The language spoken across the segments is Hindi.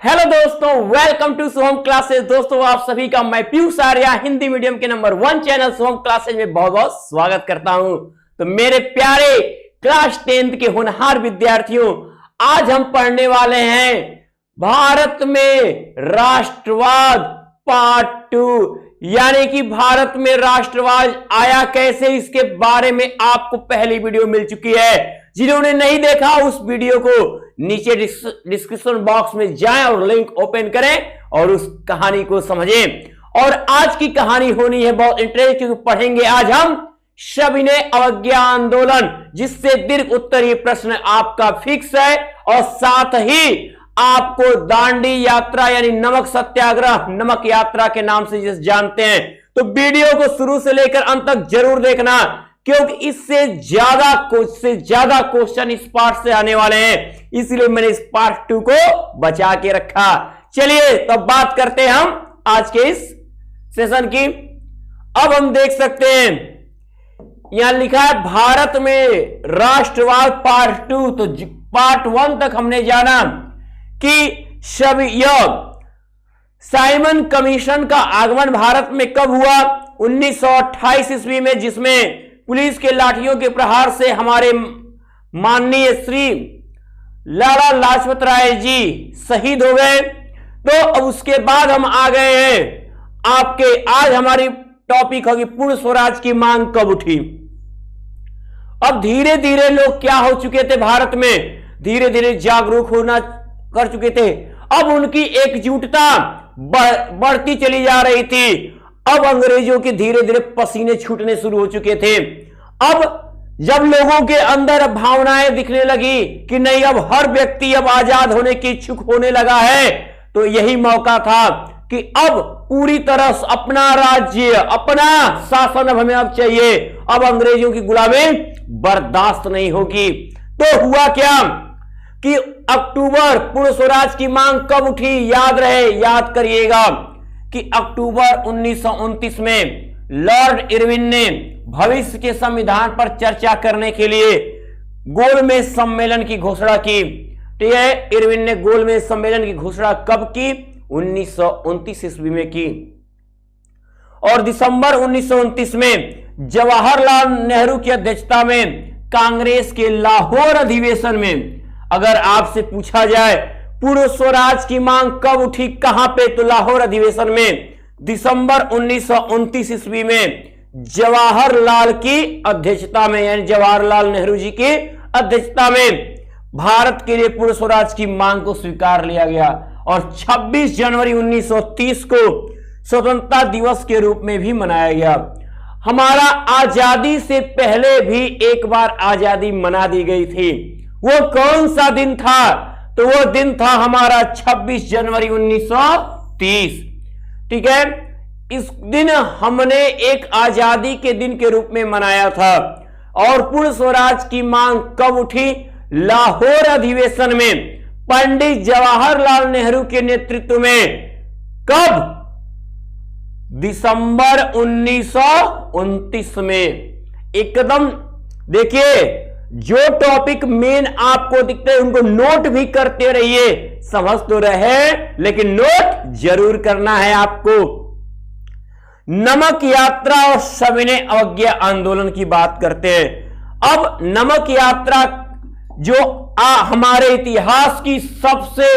हेलो दोस्तों, वेलकम टू सोहम क्लासेस। दोस्तों, आप सभी का मैं पीयूष आर्या हिंदी मीडियम के नंबर 1 चैनल सोहम क्लासेस में बहुत बहुत स्वागत करता हूं। तो मेरे प्यारे क्लास 10th के होनहार विद्यार्थियों, आज हम पढ़ने वाले हैं भारत में राष्ट्रवाद पार्ट 2, यानी कि भारत में राष्ट्रवाद आया कैसे, इसके बारे में आपको पहली वीडियो मिल चुकी है। जिन्होंने नहीं देखा उस वीडियो को नीचे डिस्क्रिप्शन बॉक्स में जाएं और लिंक ओपन करें और उस कहानी को समझें। और आज की कहानी होनी है बहुत इंटरेस्टिंग, क्योंकि पढ़ेंगे आज हम सविनय अवज्ञा आंदोलन, जिससे दीर्घ उत्तरीय प्रश्न आपका फिक्स है। और साथ ही आपको दांडी यात्रा यानी नमक सत्याग्रह, नमक यात्रा के नाम से जिसे जानते हैं। तो वीडियो को शुरू से लेकर अंत तक जरूर देखना, क्योंकि इससे ज्यादा क्वेश्चन इस पार्ट से आने वाले हैं, इसलिए मैंने इस पार्ट 2 को बचा के रखा। चलिए तो बात करते हैं हम आज के इस सेशन की। अब हम देख सकते हैं यहां लिखा है भारत में राष्ट्रवाद पार्ट 2। तो पार्ट 1 तक हमने जाना कि साइमन कमीशन का आगमन भारत में कब हुआ, 1928 ईस्वी में, जिसमें पुलिस के लाठियों के प्रहार से हमारे माननीय श्री लाला लाजपत राय जी शहीद हो गए। तो अब उसके बाद हम आ गए हैं आपके, आज हमारी टॉपिक होगी पूर्ण स्वराज की मांग कब उठी। अब धीरे धीरे लोग क्या हो चुके थे, भारत में धीरे धीरे जागरूक होना कर चुके थे। अब उनकी एकजुटता बढ़ती चली जा रही थी। अब अंग्रेजों के धीरे धीरे पसीने छूटने शुरू हो चुके थे। अब जब लोगों के अंदर भावनाएं दिखने लगी कि नहीं, अब हर व्यक्ति अब आजाद होने की इच्छुक होने लगा है, तो यही मौका था कि अब पूरी तरह अपना राज्य, अपना शासन अब हमें अब चाहिए। अब अंग्रेजों की गुलामी बर्दाश्त नहीं होगी। तो हुआ क्या कि अक्टूबर, पूर्ण स्वराज की मांग कब उठी, याद रहे, याद करिएगा कि अक्टूबर 1929 में लॉर्ड इरविन ने भविष्य के संविधान पर चर्चा करने के लिए गोलमेज सम्मेलन की घोषणा की। ठीक है, इरविन ने गोलमेज सम्मेलन की घोषणा कब की, 1929 ईस्वी में की। और दिसंबर 1929 में जवाहरलाल नेहरू की अध्यक्षता में कांग्रेस के लाहौर अधिवेशन में, अगर आपसे पूछा जाए पूर्ण स्वराज की मांग कब उठी, कहां पे, तो लाहौर अधिवेशन में दिसंबर 1929 ईस्वी में जवाहरलाल की अध्यक्षता में, यानी जवाहरलाल नेहरू जी की अध्यक्षता में भारत के लिए पूर्ण स्वराज की मांग को स्वीकार लिया गया। और 26 जनवरी 1930 को स्वतंत्रता दिवस के रूप में भी मनाया गया। हमारा आजादी से पहले भी एक बार आजादी मना दी गई थी। वो कौन सा दिन था, तो वो दिन था हमारा 26 जनवरी 1930। ठीक है, इस दिन हमने एक आजादी के दिन के रूप में मनाया था। और पूर्ण स्वराज की मांग कब उठी, लाहौर अधिवेशन में पंडित जवाहरलाल नेहरू के नेतृत्व में, कब, दिसंबर 1929 में। एकदम देखिए, जो टॉपिक मेन आपको दिखते हैं उनको नोट भी करते रहिए। समझ तो रहे, लेकिन नोट जरूर करना है आपको। नमक यात्रा और सविनय अवज्ञा आंदोलन की बात करते हैं। अब नमक यात्रा जो हमारे इतिहास की सबसे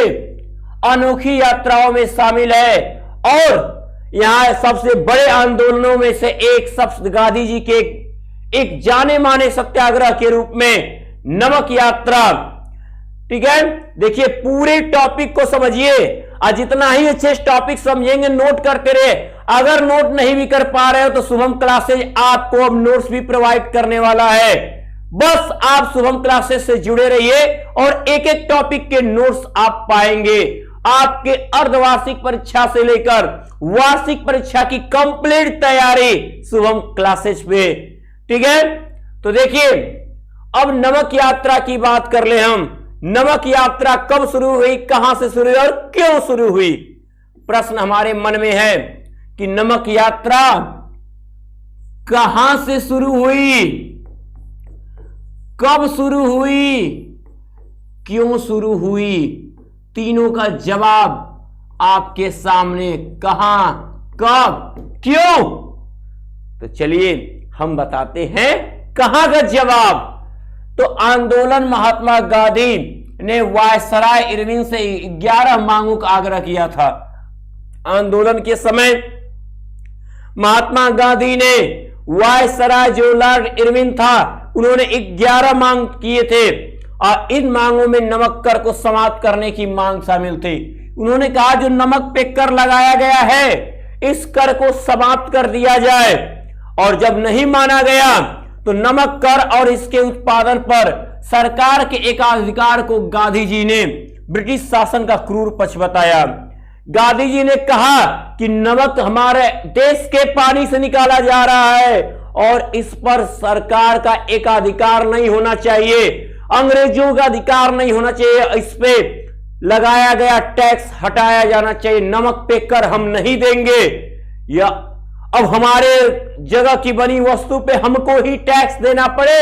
अनोखी यात्राओं में शामिल है, और यहां सबसे बड़े आंदोलनों में से एक, सब गांधी जी के एक जाने माने सत्याग्रह के रूप में नमक यात्रा। ठीक है, देखिए पूरे टॉपिक को समझिए, और जितना ही अच्छे टॉपिक समझेंगे नोट करते रहे। अगर नोट नहीं भी कर पा रहे हो तो शुभम क्लासेज आपको अब नोट्स भी प्रोवाइड करने वाला है। बस आप शुभम क्लासेज से जुड़े रहिए और एक एक टॉपिक के नोट्स आप पाएंगे। आपके अर्धवार्षिक परीक्षा से लेकर वार्षिक परीक्षा की कंप्लीट तैयारी शुभम क्लासेज पे। ठीक है, तो देखिए अब नमक यात्रा की बात कर ले हम। नमक यात्रा कब शुरू हुई, कहां से शुरू हुई और क्यों शुरू हुई। प्रश्न हमारे मन में है कि नमक यात्रा कहां से शुरू हुई, कब शुरू हुई, क्यों शुरू हुई। तीनों का जवाब आपके सामने, कहां, कब, क्यों? तो चलिए हम बताते हैं कहां का जवाब। तो आंदोलन महात्मा गांधी ने वायसराय इरविन से 11 मांगों का आग्रह किया था। आंदोलन के समय महात्मा गांधी ने वायसराय जो लॉर्ड इरविन था, उन्होंने 11 मांग किए थे और इन मांगों में नमक कर को समाप्त करने की मांग शामिल थी। उन्होंने कहा जो नमक पे कर लगाया गया है, इस कर को समाप्त कर दिया जाए, और जब नहीं माना गया तो नमक कर और इसके उत्पादन पर सरकार के एकाधिकार को गांधी जी ने ब्रिटिश शासन का क्रूर पक्ष बताया। गांधी जी ने कहा कि नमक हमारे देश के पानी से निकाला जा रहा है और इस पर सरकार का एकाधिकार नहीं होना चाहिए, अंग्रेजों का अधिकार नहीं होना चाहिए, इस पे लगाया गया टैक्स हटाया जाना चाहिए, नमक पे कर हम नहीं देंगे, या अब हमारे जगह की बनी वस्तु पे हमको ही टैक्स देना पड़े,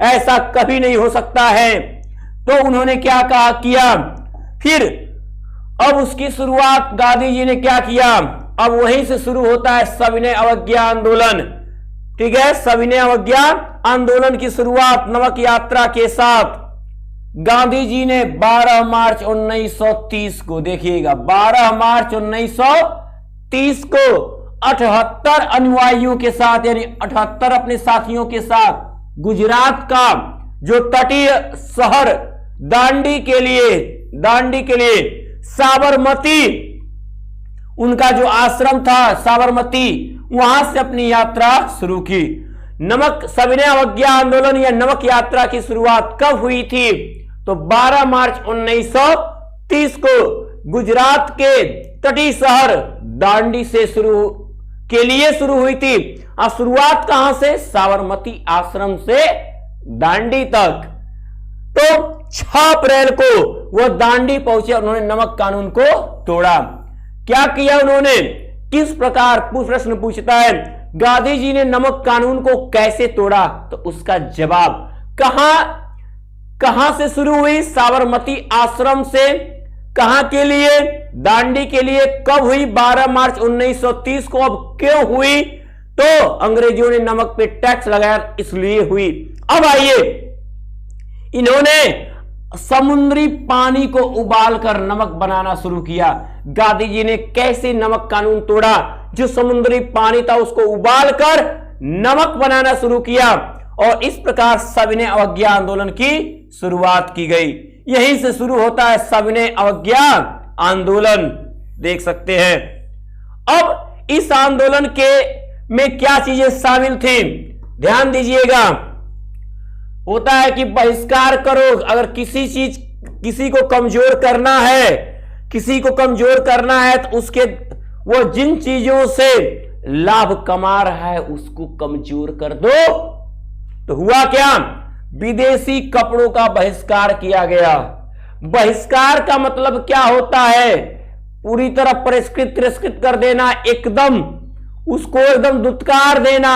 ऐसा कभी नहीं हो सकता है। तो उन्होंने क्या कहा किया, फिर अब उसकी शुरुआत गांधी जी ने क्या किया, अब वहीं से शुरू होता है सविनय अवज्ञा आंदोलन। ठीक है, सविनय अवज्ञा आंदोलन की शुरुआत नमक यात्रा के साथ गांधी जी ने 12 मार्च 1930 को, देखिएगा 12 मार्च 1930 को 78 अनुयायियों के साथ, यानी 78 अपने साथियों के साथ गुजरात का जो तटीय शहर दांडी के लिए साबरमती, उनका जो आश्रम था साबरमती, वहां से अपनी यात्रा शुरू की। नमक सविनय अवज्ञा आंदोलन या नमक यात्रा की शुरुआत कब हुई थी? तो 12 मार्च 1930 को गुजरात के तटीय शहर दांडी से शुरू हुई थी। और शुरुआत कहां से? साबरमती आश्रम से दांडी तक। तो 6 अप्रैल को वह दांडी पहुंचे, उन्होंने नमक कानून को तोड़ा। क्या किया उन्होंने, किस प्रकार, प्रश्न पूछता है गांधी जी ने नमक कानून को कैसे तोड़ा? तो उसका जवाब कहां से शुरू हुई? साबरमती आश्रम से। कहां के लिए? दांडी के लिए। कब हुई? 12 मार्च 1930 को। अब क्यों हुई? तो अंग्रेजों ने नमक पे टैक्स लगाया, इसलिए हुई। अब आइए, इन्होंने समुद्री पानी को उबालकर नमक बनाना शुरू किया। गांधी जी ने कैसे नमक कानून तोड़ा? जो समुद्री पानी था उसको उबालकर नमक बनाना शुरू किया, और इस प्रकार सविनय अवज्ञा आंदोलन की शुरुआत की गई। यहीं से शुरू होता है सविनय अवज्ञा आंदोलन, देख सकते हैं। अब इस आंदोलन में क्या चीजें शामिल थी, ध्यान दीजिएगा। होता है कि बहिष्कार करो, अगर किसी को कमजोर करना है तो उसके वो जिन चीजों से लाभ कमा रहा है उसको कमजोर कर दो। तो हुआ क्या, विदेशी कपड़ों का बहिष्कार किया गया। बहिष्कार का मतलब क्या होता है? पूरी तरह तिरस्कृत कर देना, उसको एकदम दुत्कार देना,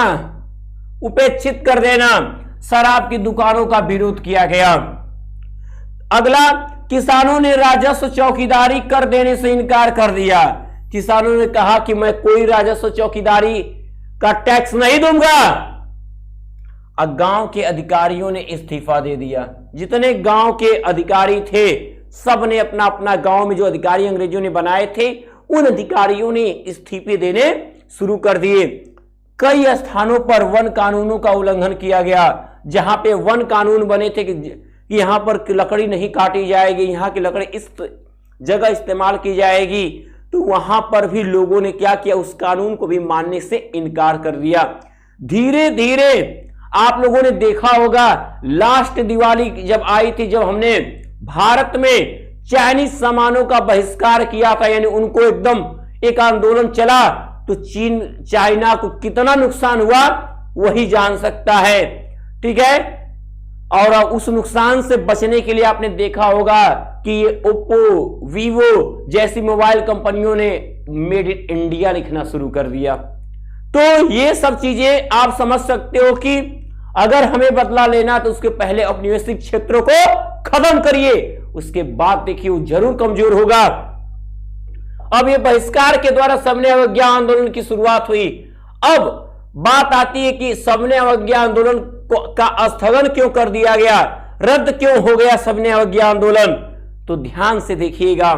उपेक्षित कर देना। शराब की दुकानों का विरोध किया गया। अगला, किसानों ने राजस्व चौकीदारी कर देने से इनकार कर दिया। किसानों ने कहा कि मैं कोई राजस्व चौकीदारी का टैक्स नहीं दूंगा। अब गांव के अधिकारियों ने इस्तीफा दे दिया। जितने गांव के अधिकारी थे, सब ने अपना अपना गांव में जो अधिकारी अंग्रेजों ने बनाए थे, उन अधिकारियों ने इस्तीफे देने शुरू कर दिए। कई स्थानों पर वन कानूनों का उल्लंघन किया गया। जहां पे वन कानून बने थे कि यहां पर लकड़ी नहीं काटी जाएगी, यहां की लकड़ी इस जगह इस्तेमाल की जाएगी, तो वहां पर भी लोगों ने क्या किया, उस कानून को भी मानने से इनकार कर दिया। धीरे धीरे आप लोगों ने देखा होगा, लास्ट दिवाली जब आई थी, जब हमने भारत में चाइनीज सामानों का बहिष्कार किया था, यानी उनको एकदम एक आंदोलन चला, तो चाइना को कितना नुकसान हुआ वही जान सकता है। ठीक है, और उस नुकसान से बचने के लिए आपने देखा होगा कि ये ओप्पो, वीवो जैसी मोबाइल कंपनियों ने मेड इन इंडिया लिखना शुरू कर दिया। तो ये सब चीजें आप समझ सकते हो कि अगर हमें बदला लेना तो उसके पहले औपनिवेशिक क्षेत्रों को खत्म करिए, उसके बाद देखिए वो जरूर कमजोर होगा। अब ये बहिष्कार के द्वारा सविनय अवज्ञा आंदोलन की शुरुआत हुई। अब बात आती है कि सविनय अवज्ञा आंदोलन का स्थगन क्यों कर दिया गया, रद्द क्यों हो गया सविनय अवज्ञा आंदोलन। तो ध्यान से देखिएगा,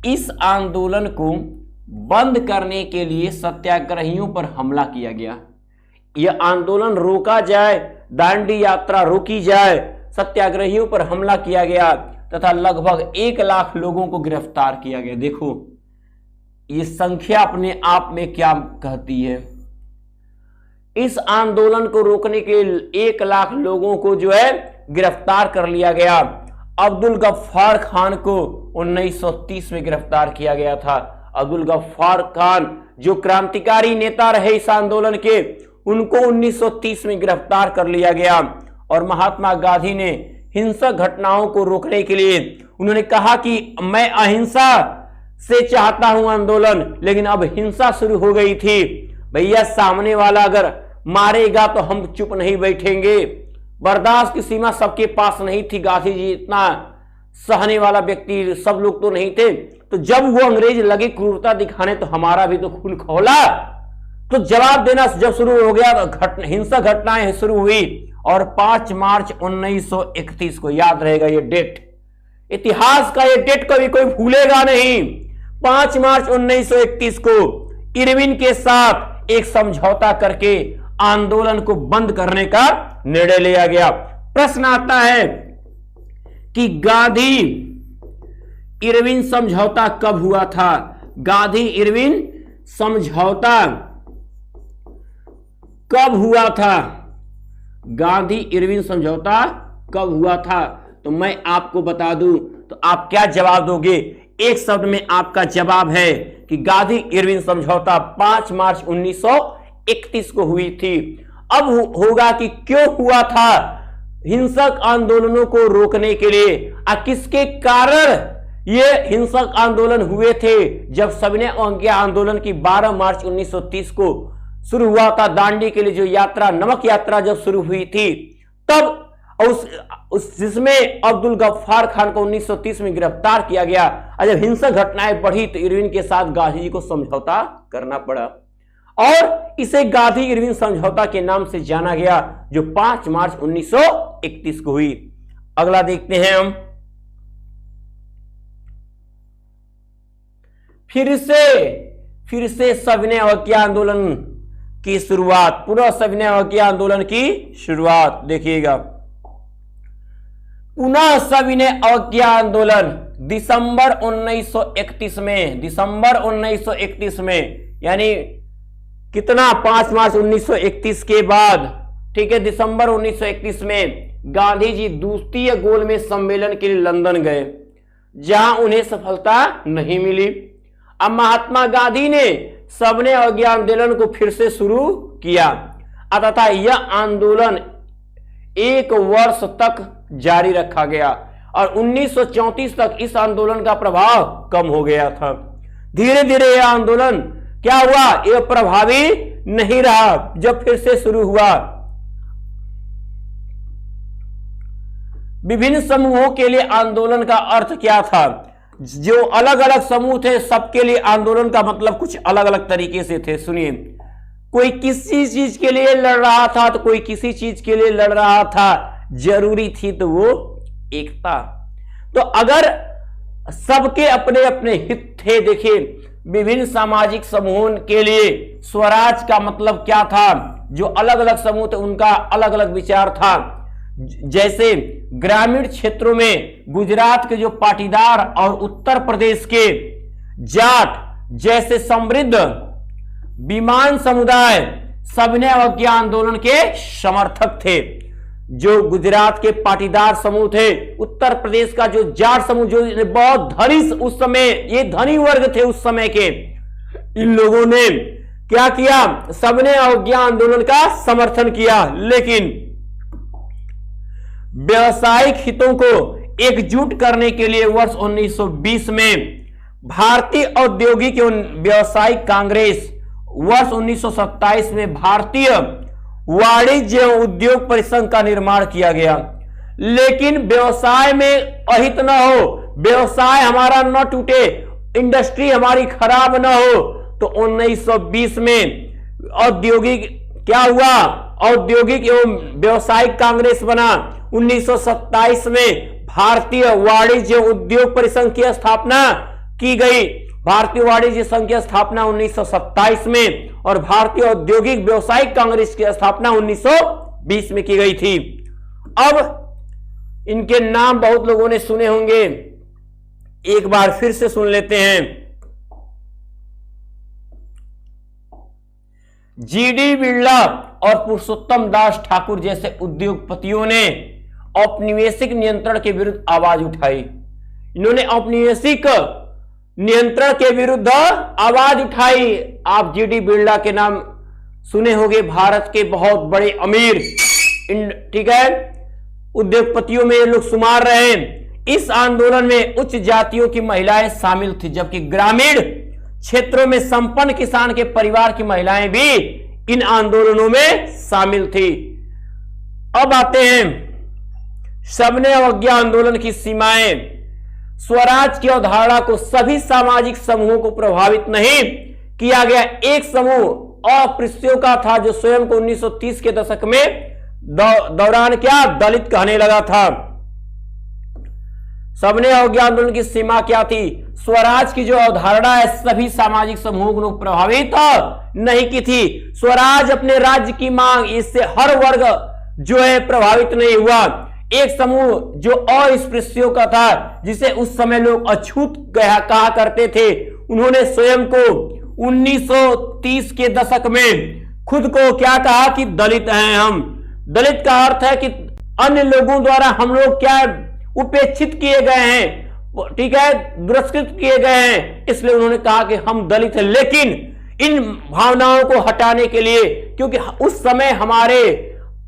इस आंदोलन को बंद करने के लिए सत्याग्रहियों पर हमला किया गया। यह आंदोलन रोका जाए, दांडी यात्रा रोकी जाए, सत्याग्रहियों पर हमला किया गया तथा लगभग 1 लाख लोगों को गिरफ्तार किया गया। देखो ये संख्या अपने आप में क्या कहती है। इस आंदोलन को रोकने के लिए 1 लाख लोगों को जो है गिरफ्तार कर लिया गया। अब्दुल गफ्फार खान को 1930 में गिरफ्तार किया गया था। अब्दुल गफ्फार खान जो क्रांतिकारी नेता रहे इस आंदोलन के, उनको 1930 में गिरफ्तार कर लिया गया। और महात्मा गांधी ने हिंसक घटनाओं को रोकने के लिए उन्होंने कहा कि मैं अहिंसा से चाहता हूं आंदोलन, लेकिन अब हिंसा शुरू हो गई थी। भैया सामने वाला अगर मारेगा तो हम चुप नहीं बैठेंगे। बर्दाश्त की सीमा सबके पास नहीं थी। गांधी जी इतना सहने वाला व्यक्ति सब लोग तो नहीं थे। तो जब वो अंग्रेज लगे क्रूरता दिखाने तो हमारा भी तो खून खौला। तो जवाब देना जब शुरू हो गया तो हिंसक घटनाएं शुरू हुई। और 5 मार्च 1931 को याद रहेगा ये डेट, इतिहास का ये डेट कभी कोई भूलेगा नहीं। 5 मार्च 1931 को इरविन के साथ एक समझौता करके आंदोलन को बंद करने का निर्णय लिया गया। प्रश्न आता है कि गांधी इरविन समझौता कब हुआ था। गांधी इरविन समझौता कब हुआ था। गांधी इरविन समझौता कब हुआ था, तो मैं आपको बता दूं तो आप क्या जवाब दोगे। एक शब्द में आपका जवाब है कि गांधी इरविन समझौता 5 मार्च 1931 को हुई थी। अब होगा कि क्यों हुआ था। हिंसक आंदोलनों को रोकने के लिए किसके कारण ये हिंसक आंदोलन हुए थे। जब सविनय अवज्ञा आंदोलन की 12 मार्च 1930 को शुरू हुआ था, दांडी के लिए जो यात्रा, नमक यात्रा जब शुरू हुई थी, तब उस जिसमें अब्दुल गफ्फार खान को 1930 में गिरफ्तार किया गया। और जब हिंसक घटनाएं बढ़ी तो इरविन के साथ गांधी जी को समझौता करना पड़ा और इसे गांधी इरविन समझौता के नाम से जाना गया, जो 5 मार्च 1931 को हुई। अगला देखते हैं हम। फिर से सविनय अवज्ञा आंदोलन की शुरुआत, पुनः सविनय अवज्ञा आंदोलन की शुरुआत देखिएगा। पुनः सविनय अवज्ञा आंदोलन दिसंबर 1931 में, यानी कितना 5 मार्च 1931 के बाद, ठीक है, दिसंबर 1931 में गांधी जी द्वितीय गोलमेज सम्मेलन के लिए लंदन गए, जहां उन्हें सफलता नहीं मिली। अब महात्मा गांधी ने सविनय अवज्ञा आंदोलन को फिर से शुरू किया तथा यह आंदोलन 1 वर्ष तक जारी रखा गया और 1934 तक इस आंदोलन का प्रभाव कम हो गया था। धीरे धीरे यह आंदोलन क्या हुआ, यह प्रभावी नहीं रहा। जब फिर से शुरू हुआ, विभिन्न समूहों के लिए आंदोलन का अर्थ क्या था। जो अलग अलग समूह थे सबके लिए आंदोलन का मतलब कुछ अलग अलग तरीके से थे। सुनिए, कोई किसी चीज के लिए लड़ रहा था तो कोई किसी चीज के लिए लड़ रहा था। जरूरी थी तो वो एकता। तो अगर सबके अपने अपने हित थे, देखिए विभिन्न सामाजिक समूहों के लिए स्वराज का मतलब क्या था। जो अलग अलग समूह थे उनका अलग अलग विचार था। जैसे ग्रामीण क्षेत्रों में गुजरात के जो पाटीदार और उत्तर प्रदेश के जाट जैसे समृद्ध विमान समुदाय सविनय अवज्ञा आंदोलन के समर्थक थे। जो गुजरात के पाटीदार समूह थे, उत्तर प्रदेश का जो जाट समूह, जो बहुत धनी उस समय, ये धनी वर्ग थे उस समय के, इन लोगों ने क्या किया, सविनय अवज्ञा आंदोलन का समर्थन किया। लेकिन व्यवसायिक हितों को एकजुट करने के लिए वर्ष 1920 में भारतीय औद्योगिक एवं व्यवसायिक कांग्रेस, वर्ष 1927 में भारतीय वाणिज्य एवं उद्योग परिसंघ का निर्माण किया गया। लेकिन व्यवसाय में अहित न हो, व्यवसाय हमारा न टूटे, इंडस्ट्री हमारी खराब न हो। तो 1920 में औद्योगिक क्या हुआ, औद्योगिक एवं व्यवसायिक कांग्रेस बना। 1927 में भारतीय वाणिज्य उद्योग परिसंघ की स्थापना की गई। भारतीय वाणिज्य संघ की स्थापना 1927 में और भारतीय औद्योगिक व्यवसायिक कांग्रेस की स्थापना 1920 में की गई थी। अब इनके नाम बहुत लोगों ने सुने होंगे, एक बार फिर से सुन लेते हैं। जीडी बिरला और पुरुषोत्तम दास ठाकुर जैसे उद्योगपतियों ने औपनिवेशिक नियंत्रण के विरुद्ध आवाज उठाई। इन्होंने औपनिवेशिक नियंत्रण के विरुद्ध आवाज उठाई। आप जीडी बिरला के नाम सुने होंगे, भारत के बहुत बड़े अमीर, ठीक है, उद्योगपतियों में ये लोग शुमार रहे। इस आंदोलन में उच्च जातियों की महिलाएं शामिल थी, जबकि ग्रामीण क्षेत्रों में संपन्न किसान के परिवार की महिलाएं भी इन आंदोलनों में शामिल थी। अब आते हैं सबने अवज्ञा आंदोलन की सीमाएं। स्वराज की अवधारणा को सभी सामाजिक समूहों को प्रभावित नहीं किया गया। एक समूह अस्पृश्यों का था जो स्वयं को 1930 के दशक में दौरान क्या दलित कहने लगा था। सबने अवज्ञा आंदोलन की सीमा क्या थी? स्वराज की जो अवधारणा है सभी सामाजिक समूहों को प्रभावित नहीं की थी। स्वराज अपने राज्य की मांग, इससे हर वर्ग जो है प्रभावित नहीं हुआ। एक समूह जो अस्पृश्यों का था, जिसे उस समय लोग अछूत कहा करते थे, उन्होंने स्वयं को 1930 के दशक में खुद को क्या कहा कि दलित हैं हम। दलित का अर्थ है कि अन्य लोगों द्वारा हम लोग क्या उपेक्षित किए गए हैं, ठीक है, दुरस्कृत किए गए हैं, इसलिए उन्होंने कहा कि हम दलित हैं। लेकिन इन भावनाओं को हटाने के लिए, क्योंकि उस समय हमारे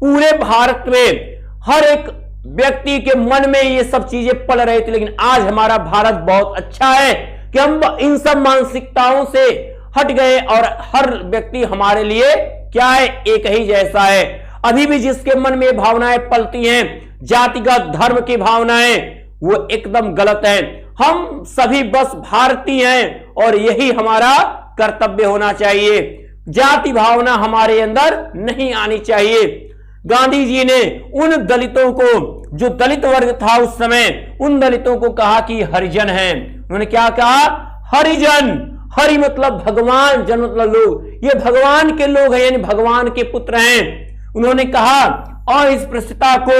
पूरे भारत में हर एक व्यक्ति के मन में ये सब चीजें पल रही थी, लेकिन आज हमारा भारत बहुत अच्छा है कि हम इन सब मानसिकताओं से हट गए और हर व्यक्ति हमारे लिए क्या है, एक ही जैसा है। अभी भी जिसके मन में भावनाएं पलती हैं, जातिगत धर्म की भावनाएं, वो एकदम गलत है। हम सभी बस भारतीय हैं और यही हमारा कर्तव्य होना चाहिए। जाति भावना हमारे अंदर नहीं आनी चाहिए। गांधी जी ने उन दलितों को, जो दलित वर्ग था उस समय, उन दलितों को कहा कि हरिजन हैं। उन्होंने क्या कहा? हरिजन। हरि मतलब भगवान, जन मतलब लोग, ये भगवान के लोग हैं, यानी भगवान के पुत्र हैं। उन्होंने कहा अस्पृश्यता को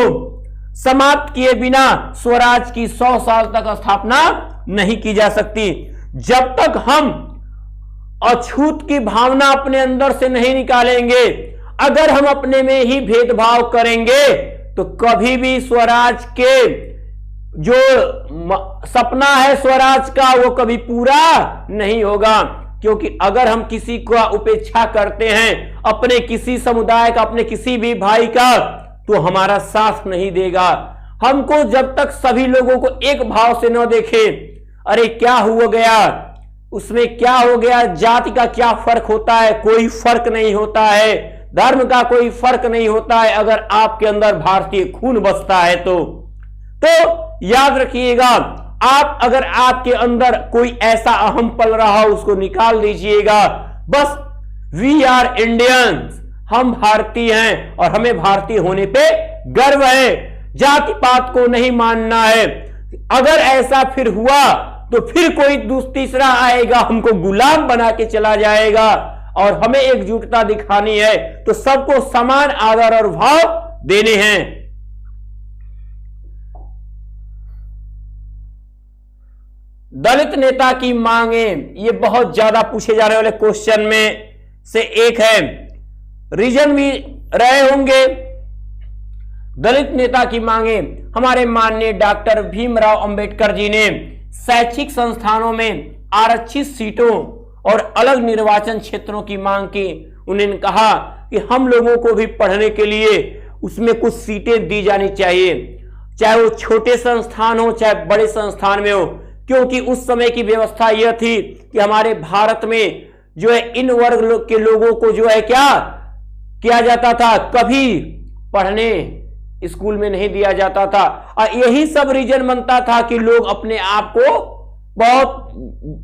समाप्त किए बिना स्वराज की 100 साल तक स्थापना नहीं की जा सकती। जब तक हम अछूत की भावना अपने अंदर से नहीं निकालेंगे, अगर हम अपने में ही भेदभाव करेंगे, तो कभी भी स्वराज के जो सपना है स्वराज का, वो कभी पूरा नहीं होगा। क्योंकि अगर हम किसी का उपेक्षा करते हैं, अपने किसी समुदाय का, अपने किसी भी भाई का, तो हमारा साथ नहीं देगा। हमको जब तक सभी लोगों को एक भाव से न देखे, अरे क्या हुआ गया, उसमें क्या हो गया, जाति का क्या फर्क होता है? कोई फर्क नहीं होता है। धर्म का कोई फर्क नहीं होता है, अगर आपके अंदर भारतीय खून बसता है तो याद रखिएगा, आप अगर आपके अंदर कोई ऐसा अहम पल रहा हो, उसको निकाल दीजिएगा। बस वी आर इंडियंस, हम भारतीय हैं और हमें भारतीय होने पे गर्व है। जाति पात को नहीं मानना है। अगर ऐसा फिर हुआ तो फिर कोई तीसरा आएगा, हमको गुलाम बना के चला जाएगा। और हमें एकजुटता दिखानी है तो सबको समान आदर और भाव देने हैं। दलित नेता की मांगे, ये बहुत ज्यादा पूछे जाने वाले क्वेश्चन में से एक है, रीजन भी रहे होंगे। दलित नेता की मांगे, हमारे माननीय डॉक्टर भीमराव अंबेडकर जी ने शैक्षिक संस्थानों में आरक्षित सीटों और अलग निर्वाचन क्षेत्रों की मांग की। उन्होंने कहा कि हम लोगों को भी पढ़ने के लिए उसमें कुछ सीटें दी जानी चाहिए, चाहे वो छोटे संस्थान हो चाहे बड़े संस्थान में हो। क्योंकि उस समय की व्यवस्था यह थी कि हमारे भारत में जो है इन वर्ग के लोगों को जो है क्या किया जाता था, कभी पढ़ने स्कूल में नहीं दिया जाता था। और यही सब रीजन बनता था कि लोग अपने आप को बहुत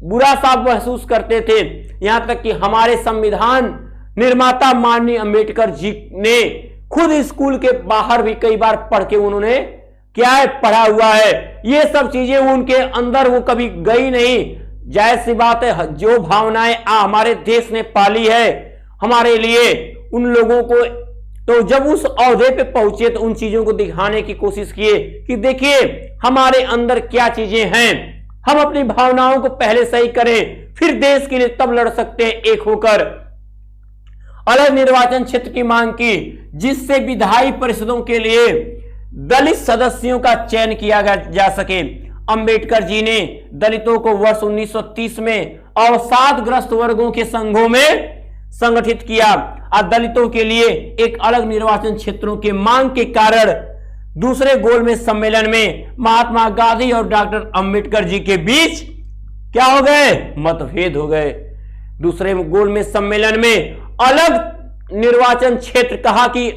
बुरा सा महसूस करते थे। यहां तक कि हमारे संविधान निर्माता माननीय अंबेडकर जी ने खुद स्कूल के बाहर भी कई बार पढ़ के उन्होंने क्या है पढ़ा हुआ है। ये सब चीजें उनके अंदर वो कभी गई नहीं। जाहिर सी बात है, जो भावनाएं हमारे देश ने पाली है हमारे लिए, उन लोगों को तो जब उस ओहदे पे पहुंचे तो उन चीजों को दिखाने की कोशिश किए कि देखिए हमारे अंदर क्या चीजें हैं, हम अपनी भावनाओं को पहले सही करें, फिर देश के लिए तब लड़ सकते हैं एक होकर। अलग निर्वाचन क्षेत्र की मांग की, जिससे विधायी परिषदों के लिए दलित सदस्यों का चयन किया जा सके। अंबेडकर जी ने दलितों को वर्ष 1930 में अवसादग्रस्त वर्गों के संघों में संगठित किया और दलितों के लिए एक अलग निर्वाचन क्षेत्रों के मांग के कारण दूसरे गोलमेज सम्मेलन में महात्मा गांधी और डॉक्टर अंबेडकर जी के बीच क्या हो गए, मतभेद हो गए। दूसरे गोलमेज सम्मेलन में अलग निर्वाचन क्षेत्र कहा कि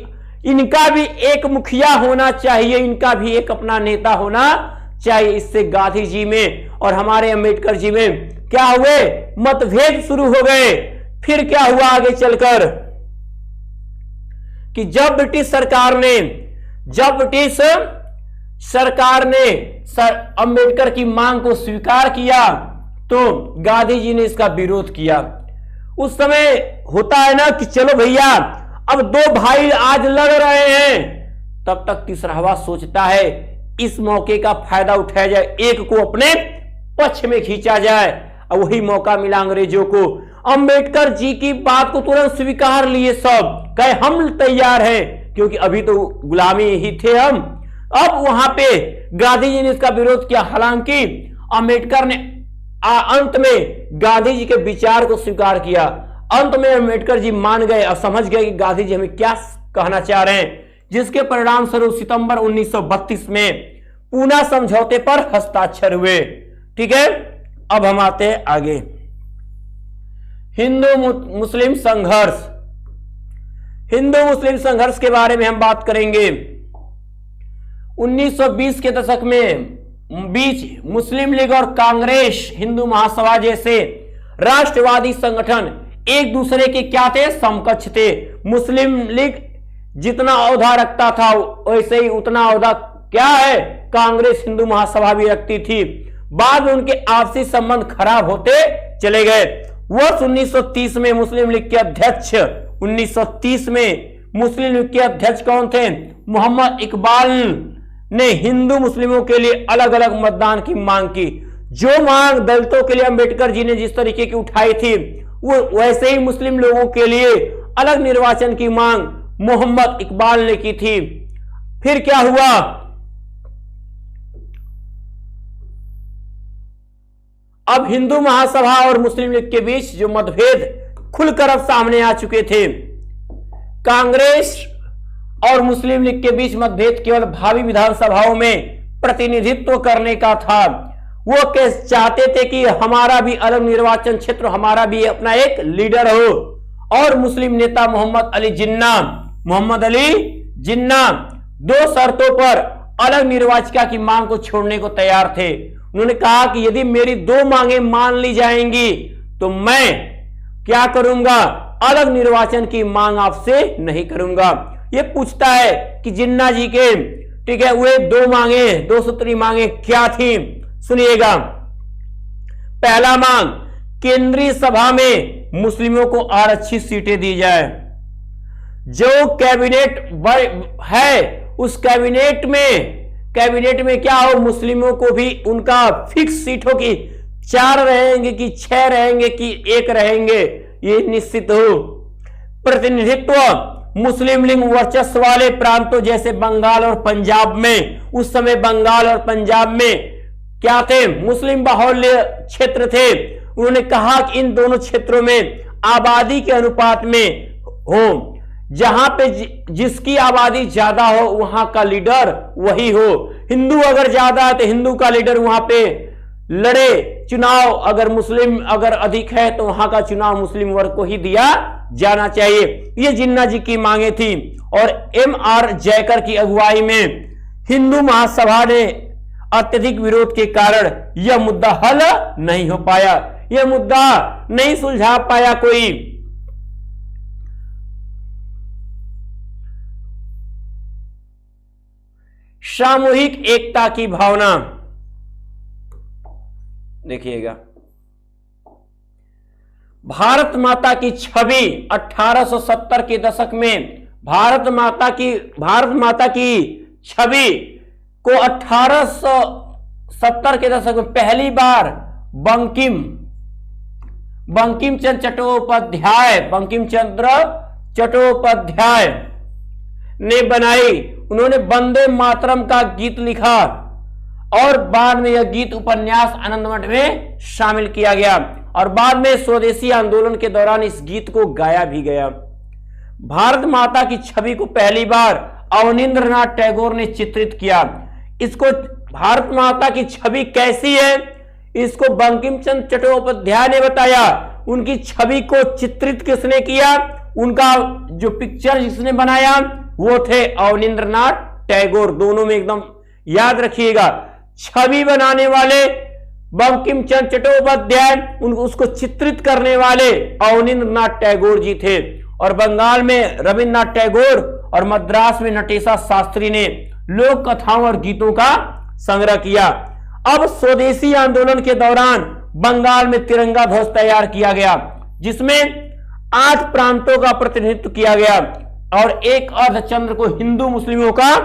इनका भी एक मुखिया होना चाहिए, इनका भी एक अपना नेता होना चाहिए। इससे गांधी जी में और हमारे अंबेडकर जी में क्या हुए, मतभेद शुरू हो गए। फिर क्या हुआ आगे चलकर कि जब ब्रिटिश सरकार ने अंबेडकर की मांग को स्वीकार किया तो गांधी जी ने इसका विरोध किया। उस समय होता है ना कि चलो भैया अब दो भाई आज लड़ रहे हैं, तब तक तीसरा सोचता है इस मौके का फायदा उठाया जाए, एक को अपने पक्ष में खींचा जाए। और वही मौका मिला अंग्रेजों को। अंबेडकर जी की बात को तुरंत स्वीकार लिए सब, कहे हम तैयार हैं, क्योंकि अभी तो गुलामी ही थे हम। अब वहां पे गांधी जी ने इसका विरोध किया। हालांकि अंबेडकर ने अंत में गांधी जी के विचार को स्वीकार किया। अंत में अंबेडकर जी मान गए और समझ गए कि गांधी जी हमें क्या कहना चाह रहे हैं, जिसके परिणाम स्वरूप सितंबर 1932 में पूना समझौते पर हस्ताक्षर हुए। ठीक है, अब हम आते हैं आगे। हिंदू मुस्लिम संघर्ष के बारे में हम बात करेंगे। 1920 के दशक में बीच मुस्लिम लीग और कांग्रेस हिंदू महासभा जैसे राष्ट्रवादी संगठन एक दूसरे के क्या थे, समकक्ष थे। मुस्लिम लीग जितना औहदा रखता था वैसे ही उतना औहदा क्या है, कांग्रेस हिंदू महासभा भी रखती थी। बाद में उनके आपसी संबंध खराब होते चले गए। वर्ष 1930 में मुस्लिम लीग के अध्यक्ष 1930 में मुस्लिम लीग के अध्यक्ष कौन थे, मोहम्मद इकबाल ने हिंदू मुस्लिमों के लिए अलग अलग मतदान की मांग की। जो मांग दलितों के लिए अंबेडकर जी ने जिस तरीके की उठाई थी, वो वैसे ही मुस्लिम लोगों के लिए अलग निर्वाचन की मांग मोहम्मद इकबाल ने की थी। फिर क्या हुआ, अब हिंदू महासभा और मुस्लिम लीग के बीच जो मतभेद खुलकर अब सामने आ चुके थे। कांग्रेस और मुस्लिम लीग के बीच मतभेद केवल भावी विधानसभाओं में प्रतिनिधित्व करने का था। वो चाहते थे कि हमारा भी अलग निर्वाचन क्षेत्र, हमारा भी अपना एक लीडर हो। और मुस्लिम नेता मोहम्मद अली जिन्ना दो शर्तों पर अलग निर्वाचिका की मांग को छोड़ने को तैयार थे। उन्होंने कहा कि यदि मेरी दो मांगे मान ली जाएंगी तो मैं क्या करूंगा, अलग निर्वाचन की मांग आपसे नहीं करूंगा। ये पूछता है कि जिन्ना जी के, ठीक है, वे दो मांगे, दो सूत्री मांगे क्या थी, सुनिएगा। पहला मांग, केंद्रीय सभा में मुस्लिमों को आरक्षित सीटें दी जाए। जो कैबिनेट है उस कैबिनेट में क्या हो, मुस्लिमों को भी उनका फिक्स सीट हो कि 4 रहेंगे कि 6 रहेंगे कि 1 रहेंगे, ये निश्चित हो। प्रतिनिधित्व मुस्लिम लीग वर्चस्व वाले प्रांतों जैसे बंगाल और पंजाब में, उस समय बंगाल और पंजाब में क्या थे, मुस्लिम बाहुल्य क्षेत्र थे। उन्होंने कहा कि इन दोनों क्षेत्रों में आबादी के अनुपात में हो, जहां पे जिसकी आबादी ज्यादा हो वहां का लीडर वही हो। हिंदू अगर ज्यादा है तो हिंदू का लीडर वहां पे लड़े चुनाव, अगर मुस्लिम अगर अधिक है तो वहां का चुनाव मुस्लिम वर्ग को ही दिया जाना चाहिए। ये जिन्ना जी की मांगे थी और M.R. जयकर की अगुवाई में हिंदू महासभा ने अत्यधिक विरोध के कारण यह मुद्दा हल नहीं हो पाया, यह मुद्दा नहीं सुलझा पाया कोई। सामूहिक एकता की भावना देखिएगा, भारत माता की छवि 1870 के दशक में भारत माता की छवि को 1870 के दशक में पहली बार बंकिम चंद्र चट्टोपाध्याय ने बनाई। उन्होंने वंदे मातरम का गीत लिखा और बाद में यह गीत उपन्यास आनंदमठ में शामिल किया गया और बाद में स्वदेशी आंदोलन के दौरान इस गीत को गाया भी गया। भारत माता की छवि को पहली बार अवनींद्रनाथ टैगोर ने चित्रित किया। इसको भारत माता की छवि कैसी है, इसको बंकिम चंद्र चट्टोपाध्याय ने बताया। उनकी छवि को चित्रित किसने किया, उनका जो पिक्चर जिसने बनाया वो थे अवनींद्रनाथ टैगोर। दोनों में एकदम याद रखिएगा, छवि बनाने वाले बंकिम चंद्र चट्टोपाध्याय, उसको चित्रित करने वाले अवनींद्रनाथ टैगोर जी थे। और बंगाल में रविन्द्रनाथ टैगोर और मद्रास में नटेशा शास्त्री ने लोक कथाओं और गीतों का संग्रह किया। अब स्वदेशी आंदोलन के दौरान बंगाल में तिरंगा ध्वज तैयार किया गया जिसमें 8 प्रांतों का प्रतिनिधित्व किया गया और एक अर्धचंद्र को हिंदू मुस्लिमों का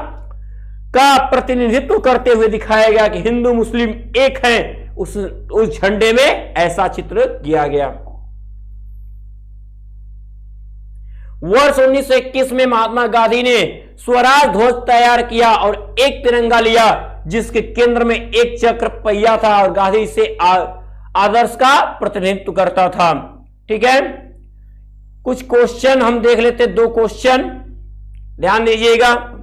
प्रतिनिधित्व करते हुए दिखाया गया कि हिंदू मुस्लिम एक हैं। उस झंडे में ऐसा चित्र किया गया। वर्ष 1921 में महात्मा गांधी ने स्वराज ध्वज तैयार किया और एक तिरंगा लिया जिसके केंद्र में एक चक्र पहिया था और गांधी से आदर्श का प्रतिनिधित्व करता था। ठीक है, कुछ क्वेश्चन हम देख लेते, 2 क्वेश्चन ध्यान दीजिएगा।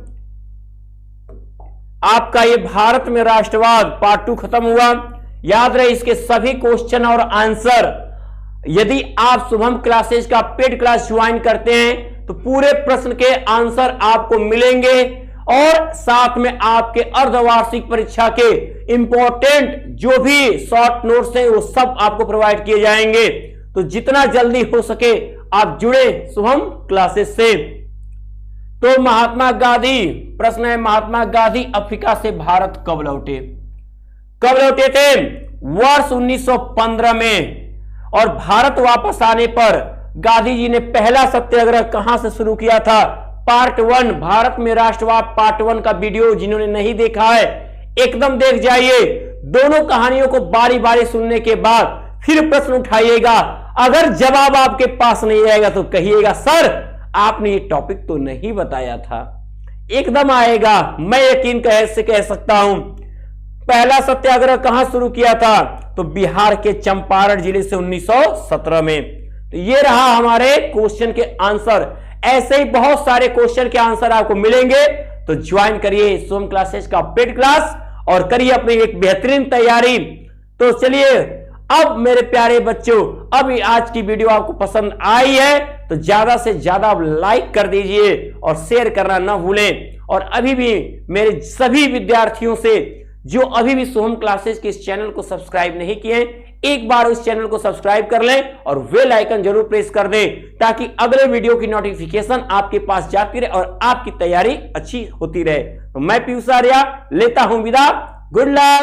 आपका ये भारत में राष्ट्रवाद पार्ट 2 खत्म हुआ। याद रहे इसके सभी क्वेश्चन और आंसर यदि आप शुभम क्लासेज का पेड क्लास ज्वाइन करते हैं तो पूरे प्रश्न के आंसर आपको मिलेंगे और साथ में आपके अर्धवार्षिक परीक्षा के इंपॉर्टेंट जो भी शॉर्ट नोट्स हैं वो सब आपको प्रोवाइड किए जाएंगे। तो जितना जल्दी हो सके आप जुड़े शुभम क्लासेस से। तो महात्मा गांधी, प्रश्न है महात्मा गांधी अफ्रीका से भारत कब लौटे? कब लौटे थे? वर्ष 1915 में। और भारत वापस आने पर गांधी जी ने पहला सत्याग्रह कहां से शुरू किया था? पार्ट 1 भारत में राष्ट्रवाद पार्ट 1 का वीडियो जिन्होंने नहीं देखा है एकदम देख जाइए। दोनों कहानियों को बारी बारी सुनने के बाद फिर प्रश्न उठाइएगा। अगर जवाब आपके पास नहीं आएगा तो कहिएगा सर आपने ये टॉपिक तो नहीं बताया था। एकदम आएगा, मैं यकीन से कह सकता हूं। पहला सत्याग्रह कहां शुरू किया था? तो बिहार के चंपारण जिले से 1917 में। तो ये रहा हमारे क्वेश्चन के आंसर। ऐसे ही बहुत सारे क्वेश्चन के आंसर आपको मिलेंगे। तो ज्वाइन करिए शुभम क्लासेस का पेड क्लास और करिए अपनी एक बेहतरीन तैयारी। तो चलिए अब मेरे प्यारे बच्चों, अब आज की वीडियो आपको पसंद आई है तो ज्यादा से ज्यादा आप लाइक कर दीजिए और शेयर करना ना भूलें। और अभी भी मेरे सभी विद्यार्थियों से जो अभी भी शुभम क्लासेस के इस चैनल को सब्सक्राइब नहीं किए हैं, एक बार उस चैनल को सब्सक्राइब कर लें और बेल आइकन जरूर प्रेस कर दें ताकि अगले वीडियो की नोटिफिकेशन आपके पास जाती रहे और आपकी तैयारी अच्छी होती रहे। तो मैं पीयूष आर्या लेता हूं विदा। Good luck.